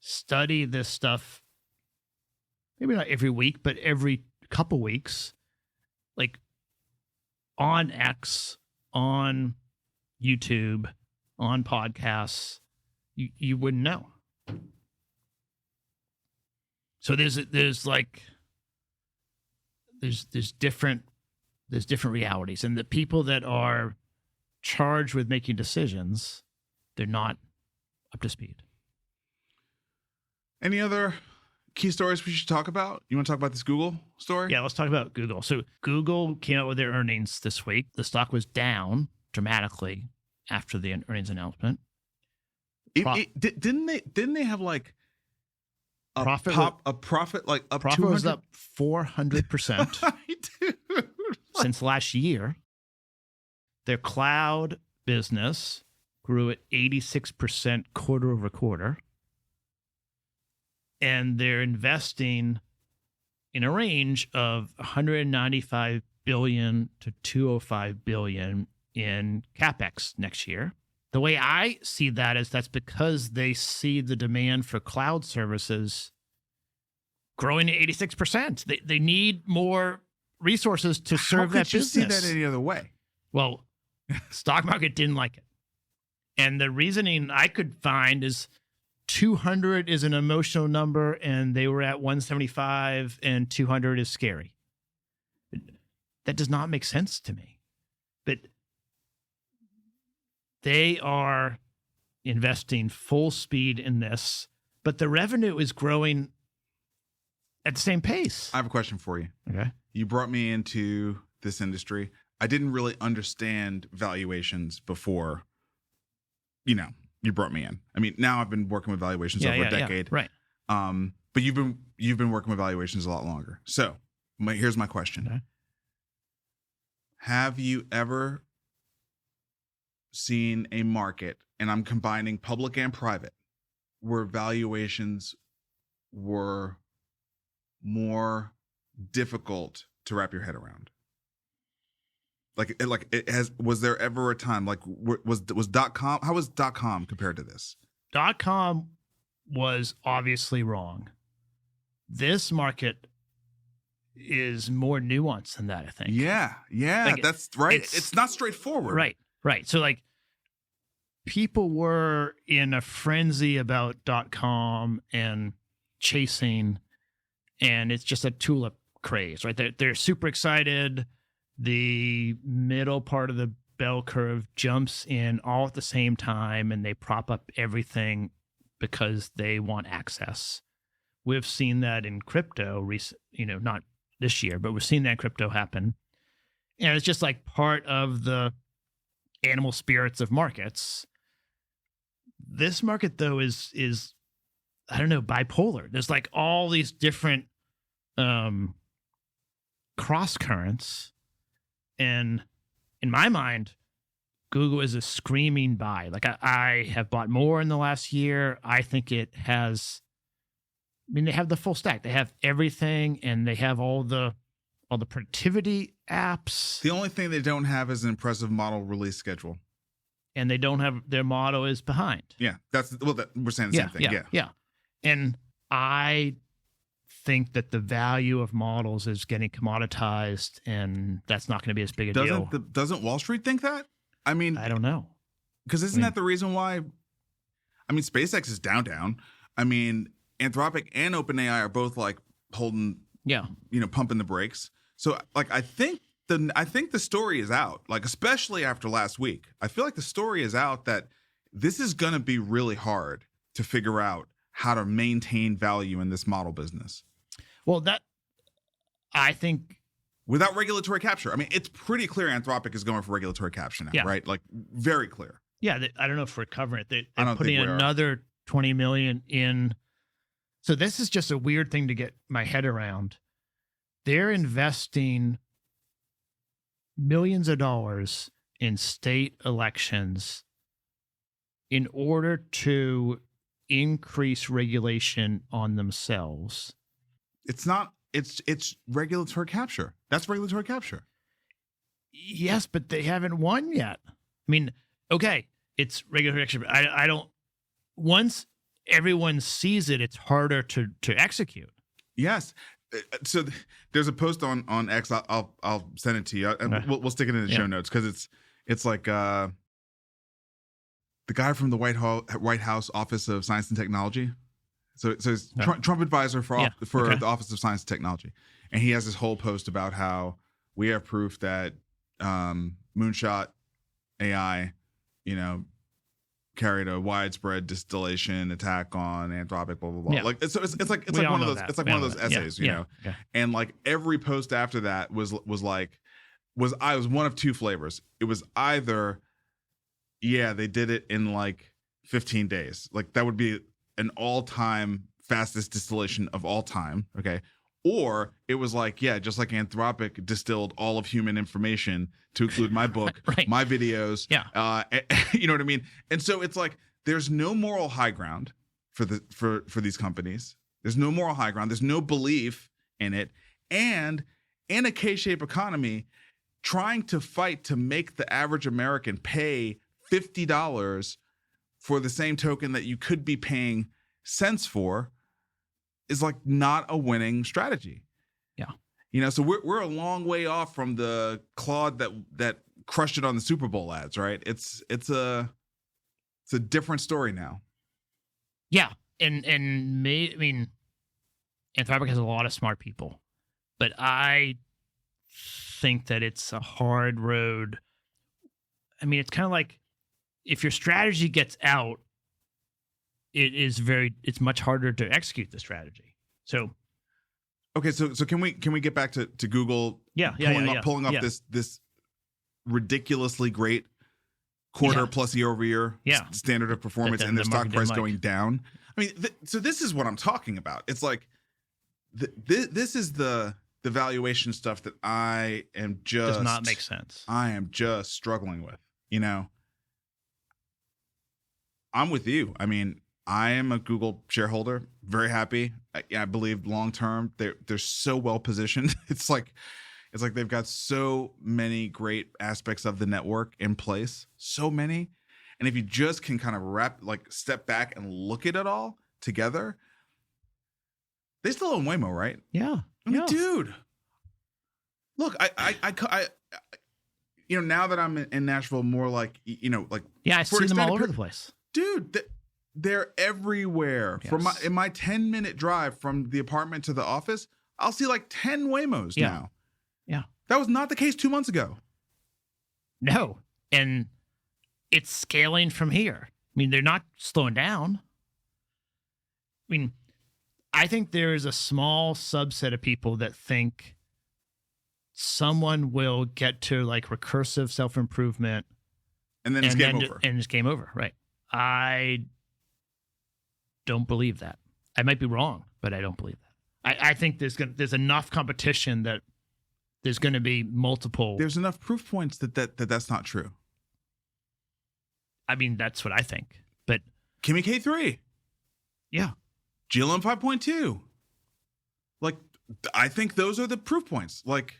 study this stuff, maybe not every week, but every couple weeks, like on X, on YouTube, on podcasts, you wouldn't know. So there's different realities, and the people that are charged with making decisions, they're not up to speed. Any other key stories we should talk about? You want to talk about this Google story? Yeah, let's talk about Google. So Google came out with their earnings this week. The stock was down dramatically after the earnings announcement. Didn't they have like a profit like up profit 200? was up 400% since last year. Their cloud business grew at 86% quarter over quarter. And they're investing in a range of $195 billion to $205 billion in Capex next year. The way I see that is that's because they see the demand for cloud services growing at 86%. They need more resources to serve that business. How could you see that any other way? Well, stock market didn't like it. And the reasoning I could find is 200 is an emotional number, and they were at 175, and 200 is scary. That does not make sense to me. But they are investing full speed in this, but the revenue is growing at the same pace. I have a question for you. Okay. You brought me into this industry. I didn't really understand valuations before, you brought me in. I mean, now I've been working with valuations over a decade. Yeah, right. But you've been working with valuations a lot longer. So here's my question. Okay. Have you ever seen a market, and I'm combining public and private, where valuations were more difficult to wrap your head around? Was there ever a time was .com? How was .com compared to this? .com was obviously wrong. This market is more nuanced than that, I think. Yeah, that's right. It's not straightforward. Right. So people were in a frenzy about .com and chasing, and it's just a tulip craze, right? They're super excited. The middle part of the bell curve jumps in all at the same time, and they prop up everything because they want access. We've seen that in crypto, not this year, but we've seen that in crypto happen. And it's just like part of the animal spirits of markets. This market, though, is I don't know, bipolar. There's like all these different cross currents. And in my mind, Google is a screaming buy. Like I have bought more in the last year. I think it has, they have the full stack. They have everything, and they have all the productivity apps. The only thing they don't have is an impressive model release schedule. And they don't have, their model is behind. Yeah, we're saying the same thing. Yeah. And I think that the value of models is getting commoditized, and that's not going to be as big a deal. Doesn't Wall Street think that? I mean, I don't know. Because isn't that the reason why? I mean, SpaceX is down. I mean, Anthropic and OpenAI are both like holding, pumping the brakes. So I think the story is out, especially after last week. I feel like the story is out that this is going to be really hard to figure out how to maintain value in this model business. Well, I think without regulatory capture. I mean, it's pretty clear Anthropic is going for regulatory capture now, right? Very clear. Yeah, I don't know if we're covering it. They're putting another $20 million in. So this is just a weird thing to get my head around. They're investing millions of dollars in state elections in order to increase regulation on themselves. It's not it's regulatory capture. That's regulatory capture. Yes, but they haven't won yet. I mean, okay, it's regulatory capture, but I don't. Once everyone sees it, it's harder to execute. Yes. So there's a post on X. I'll send it to you, and Okay. we'll stick it in the show notes because it's like the guy from the White House Office of Science and Technology. So it's Trump advisor for the Office of Science and Technology, and he has this whole post about how we have proof that Moonshot AI, carried a widespread distillation attack on Anthropic, blah blah blah. Yeah. Like it's like one of those essays, Yeah. And like every post after that was one of two flavors. It was either, they did it in like 15 days. Like that would be an all-time fastest distillation of all time. Okay. Or it was like, just like Anthropic distilled all of human information to include my book, Right. my videos. Yeah. You know what I mean? And so it's like there's no moral high ground for these companies. There's no moral high ground. There's no belief in it. And in a K-shaped economy, trying to fight to make the average American pay $50 for the same token that you could be paying cents for is like not a winning strategy. Yeah. So we're a long way off from the Claude that crushed it on the Super Bowl ads, right? It's a different story now. Yeah. And Anthropic has a lot of smart people, but I think that it's a hard road. I mean, it's kind of like if your strategy gets out, it's much harder to execute the strategy. So, okay, so can we get back to Google? Pulling up this ridiculously great quarter plus year over year standard of performance, and their stock price going down. I mean, so this is what I'm talking about. It's like this is the valuation stuff that I am just does not make sense. I am just struggling with. I'm with you. I mean, I am a Google shareholder, very happy. I believe long term they're so well positioned. It's like they've got so many great aspects of the network in place, so many. And if you just can kind of step back and look at it all together, they still own Waymo, right? Yeah. I mean, dude, look, I now that I'm in Nashville, more like I've seen them all over the place. Dude, they're everywhere. Yes. In my 10-minute drive from the apartment to the office, I'll see like 10 Waymos now. Yeah. That was not the case 2 months ago. No. And it's scaling from here. I mean, they're not slowing down. I mean, I think there is a small subset of people that think someone will get to like recursive self-improvement. And then it's game over. And it's game over, right? I don't believe that. I might be wrong, but I don't believe that. I think there's enough competition that there's going to be multiple. There's enough proof points that's not true. I mean, that's what I think. But Kimi K3. Yeah. GLM 5.2. Like, I think those are the proof points. Like,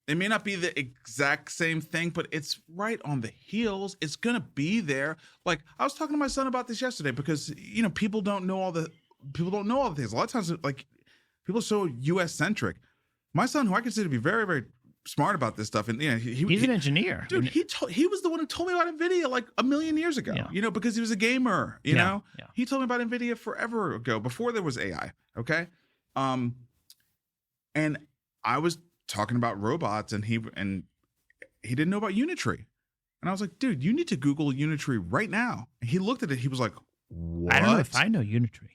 it may not be the exact same thing, but it's right on the heels. It's going to be there. Like, I was talking to my son about this yesterday because, people don't know all the things. A lot of times, like, people are so US centric. My son, who I consider to be very, very smart about this stuff, and he's an engineer. Dude, he was the one who told me about NVIDIA like a million years ago. Yeah. Because he was a gamer. You know, Yeah. He told me about NVIDIA forever ago, before there was AI. Okay, and I was talking about robots, and he didn't know about Unitree, and I was like, dude, you need to Google Unitree right now. And he looked at it. He was like, what? I don't know if I know Unitree.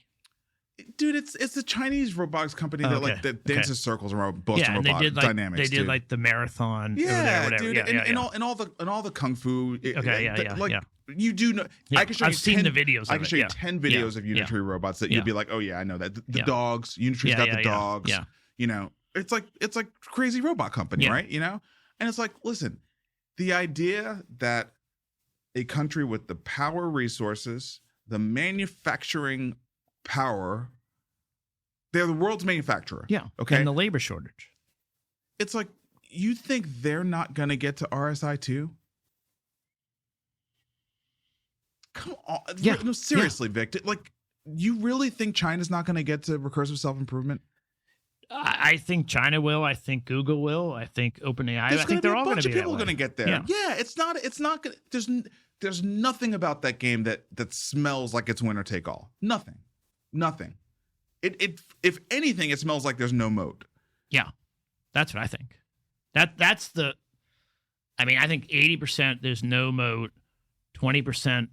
Dude, it's a Chinese robotics company that dances circles around Boston and Robotics Dynamics. They did like the marathon. Yeah, over there, whatever. Dude, and all the kung fu. Okay, You do know. Yeah, I can show I've you seen 10, the videos. I can show you 10 videos of Unitree robots that you'd be like, oh yeah, I know that. The dogs. Unitree's got the dogs. Yeah. It's like crazy robot company, right? And it's like, listen, the idea that a country with the power, resources, the manufacturing power, They're the world's manufacturer. Yeah. Okay. And the labor shortage. It's like, you think they're not going to get to RSI too? Come on. Yeah. No, seriously, Vic. Like, you really think China's not going to get to recursive self-improvement? I think China will. I think Google will. I think OpenAI. I think they're all going to be. There's going to be a bunch of people going to get there. Yeah. Yeah, it's not going to. There's nothing about that game that smells like it's winner take all. Nothing. It if anything, it smells like there's no moat. Yeah, that's what I think. That's the. I mean, I think 80% there's no moat. 20%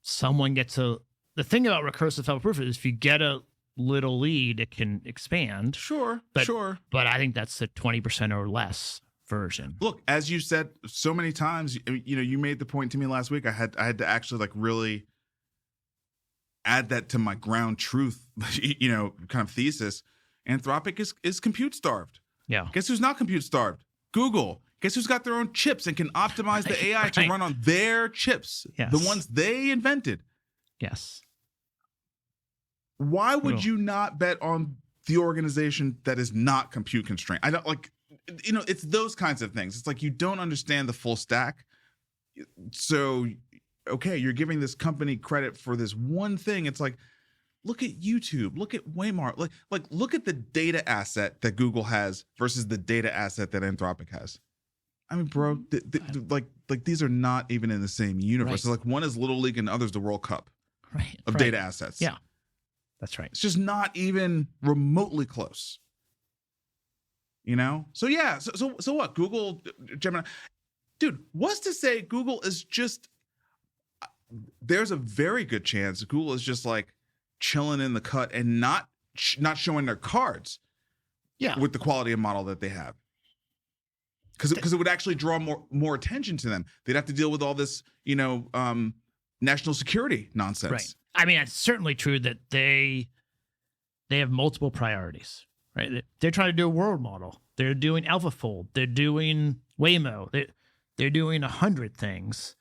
someone gets a. The thing about recursive self-proof is if you get a little lead, it can expand. Sure. But I think that's the 20% or less version. Look, as you said so many times, you made the point to me last week. I had to actually like really add that to my ground truth, kind of thesis. Anthropic is compute starved. Yeah. Guess who's not compute starved? Google. Guess who's got their own chips and can optimize the AI to run on their chips, yes. the ones they invented. Yes. Why would you not bet on the organization that is not compute constrained? I don't like, it's those kinds of things. It's like you don't understand the full stack. So, okay, you're giving this company credit for this one thing. It's like, look at YouTube, look at Waymark, like look at the data asset that Google has versus the data asset that Anthropic has. I mean, bro, like these are not even in the same universe. Right. So like one is Little League and the other's the World Cup of data assets. Yeah. That's right. It's just not even remotely close. So yeah, so what? Google, Gemini, dude, what's to say Google is just, there's a very good chance Google is just like chilling in the cut and not showing their cards with the quality of model that they have. Because it would actually draw more attention to them. They'd have to deal with all this, national security nonsense. Right. I mean, it's certainly true that they have multiple priorities, right? They're trying to do a world model. They're doing AlphaFold. They're doing Waymo. They're doing 100 things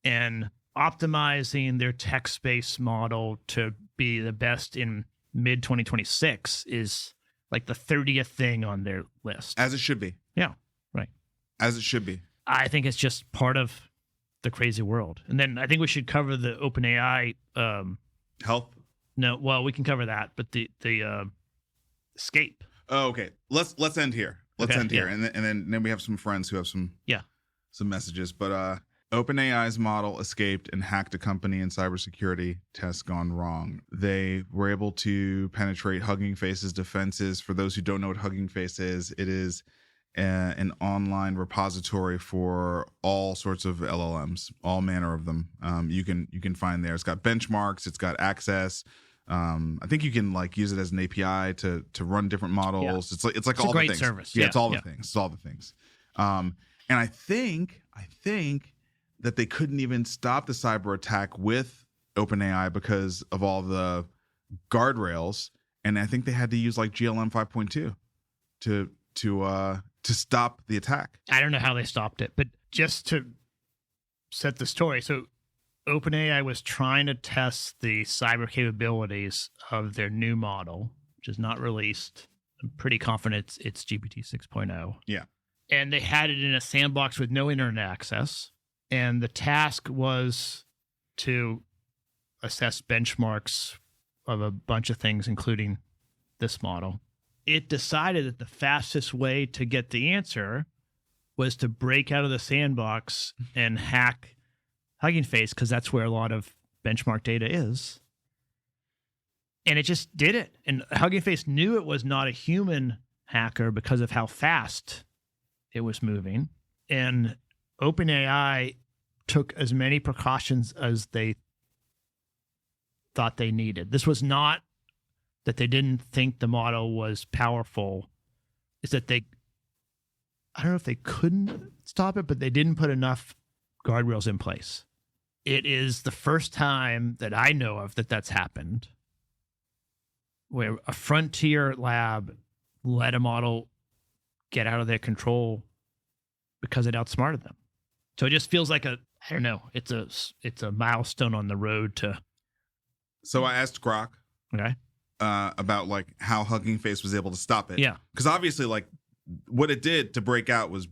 and optimizing their text-based model to be the best in mid-2026 is like the 30th thing on their list. As it should be. Yeah, right. As it should be. I think it's just part of the crazy world. And then I think we should cover the OpenAI health. No, well, we can cover that, but the escape. Oh, okay. Let's end here. Let's end here, and then we have some friends who have some messages. But OpenAI's model escaped and hacked a company in cybersecurity tests gone wrong. They were able to penetrate Hugging Face's defenses. For those who don't know what Hugging Face is, it is an online repository for all sorts of LLMs, all manner of them. You can find there. It's got benchmarks. It's got access. I think you can like use it as an API to run different models. Yeah. It's like all the things. Service. Yeah, it's all the things. It's all the things. And I think that they couldn't even stop the cyber attack with OpenAI because of all the guardrails, and I think they had to use like GLM 5.2 to stop the attack. I don't know how they stopped it, but just to set the story, so OpenAI was trying to test the cyber capabilities of their new model, which is not released. I'm pretty confident it's GPT 6.0. Yeah. And they had it in a sandbox with no internet access. And the task was to assess benchmarks of a bunch of things, including this model. It decided that the fastest way to get the answer was to break out of the sandbox and hack Hugging Face, because that's where a lot of benchmark data is. And it just did it. And Hugging Face knew it was not a human hacker because of how fast it was moving. And OpenAI took as many precautions as they thought they needed. This was not that they didn't think the model was powerful. It's that I don't know if they couldn't stop it, but they didn't put enough guardrails in place. It is the first time that I know of that's happened, where a frontier lab let a model get out of their control because it outsmarted them. So it just feels like it's a milestone on the road to. So I asked Grok. Okay. about like how Hugging Face was able to stop it. Yeah. Because obviously, like what it did to break out was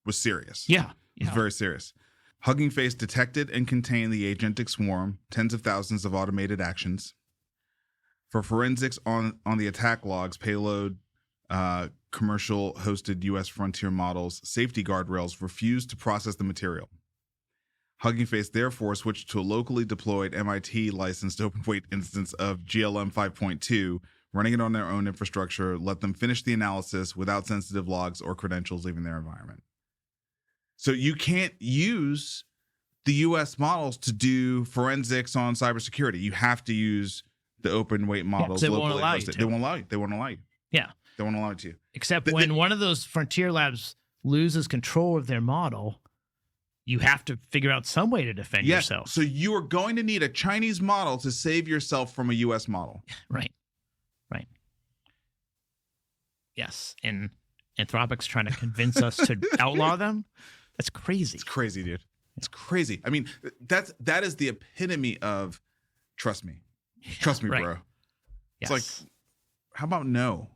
serious. Yeah. It was very serious. Hugging Face detected and contained the agentic swarm, tens of thousands of automated actions. For forensics on the attack logs, payload, commercial hosted U.S. frontier models, safety guardrails refused to process the material. Hugging Face therefore switched to a locally deployed MIT licensed open weight instance of GLM 5.2, running it on their own infrastructure, let them finish the analysis without sensitive logs or credentials leaving their environment. So you can't use the U.S. models to do forensics on cybersecurity. You have to use the open weight models. They won't allow you to. They won't allow you. They won't allow you. Yeah. They won't allow you to. Except when one of those frontier labs loses control of their model, you have to figure out some way to defend yourself. So you are going to need a Chinese model to save yourself from a U.S. model. Right. Yes. And Anthropic's trying to convince us to outlaw them. That's crazy. It's crazy, dude. It's crazy. I mean, that is the epitome of trust me. Trust me, right. bro. Yes. It's like, how about no?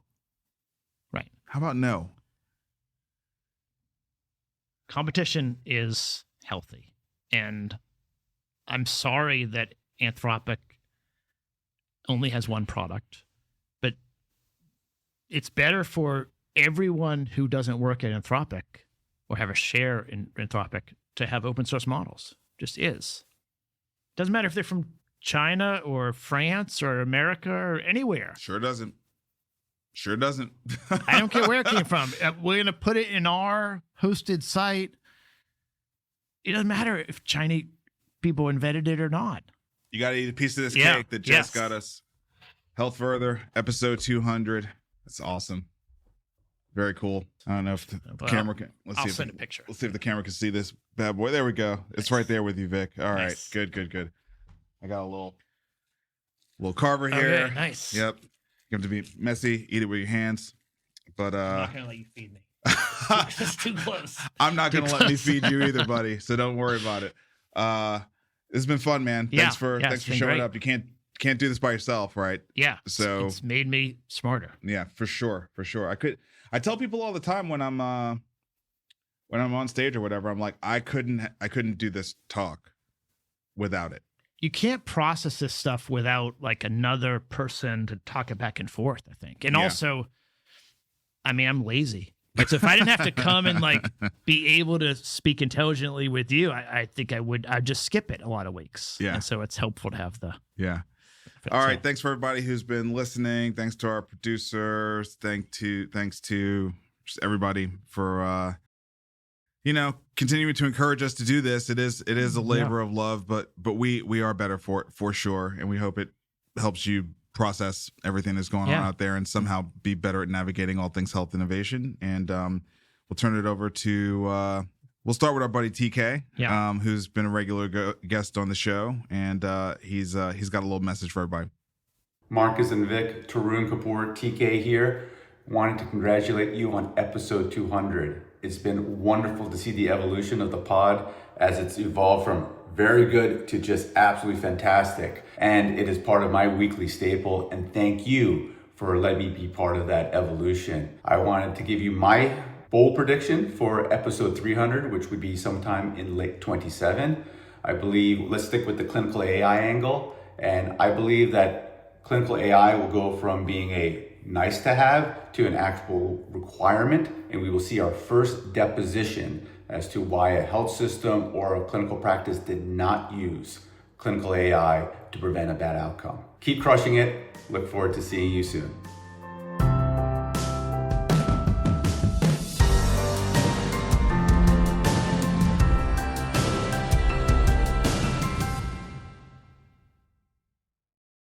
Right. How about no? Competition is healthy. And I'm sorry that Anthropic only has one product, but it's better for everyone who doesn't work at Anthropic or have a share in Anthropic to have open source models. Just is. Doesn't matter if they're from China or France or America or anywhere. Sure doesn't. Sure doesn't. I don't care where it came from. We're going to put it in our hosted site. It doesn't matter if Chinese people invented it or not. You got to eat a piece of this cake that Jess got us. Health Further, episode 200. That's awesome. Very cool. I don't know if the camera can. I'll send a picture. Let's see if the camera can see this bad boy. There we go. It's right there with you, Vic. All right. Nice. Good. I got a little carver here. Okay, nice. Yep. You have to be messy. Eat it with your hands. But I'm not going to let you feed me. It's too close. I'm not going to let me feed you either, buddy. So don't worry about it. This has been fun, man. Thanks for showing great. up. You can't do this by yourself, right? Yeah. So it's made me smarter. Yeah, for sure. I tell people all the time when I'm on stage or whatever, I'm like, I couldn't do this talk without it. You can't process this stuff without like another person to talk it back and forth, I think. And also, I mean, I'm lazy. Right? So if I didn't have to come and like be able to speak intelligently with you, I think I'd just skip it a lot of weeks. Yeah. And so it's helpful to have the. Yeah. All right. Thanks for everybody who's been listening. Thanks to our producers. Thanks to just everybody for, continuing to encourage us to do this. It is a labor of love, but we are better for it for sure. And we hope it helps you process everything that's going on out there and somehow be better at navigating all things health innovation. And we'll turn it over to, we'll start with our buddy TK, who's been a regular guest on the show. And he's got a little message for everybody. Marcus and Vic, Tarun Kapoor, TK here. Wanted to congratulate you on episode 200. It's been wonderful to see the evolution of the pod as it's evolved from very good to just absolutely fantastic. And it is part of my weekly staple. And thank you for letting me be part of that evolution. I wanted to give you my bold prediction for episode 300, which would be sometime in late 27. I believe, let's stick with the clinical AI angle. And I believe that clinical AI will go from being a nice to have to an actual requirement, and we will see our first deposition as to why a health system or a clinical practice did not use clinical AI to prevent a bad outcome. Keep crushing it. Look forward to seeing you soon.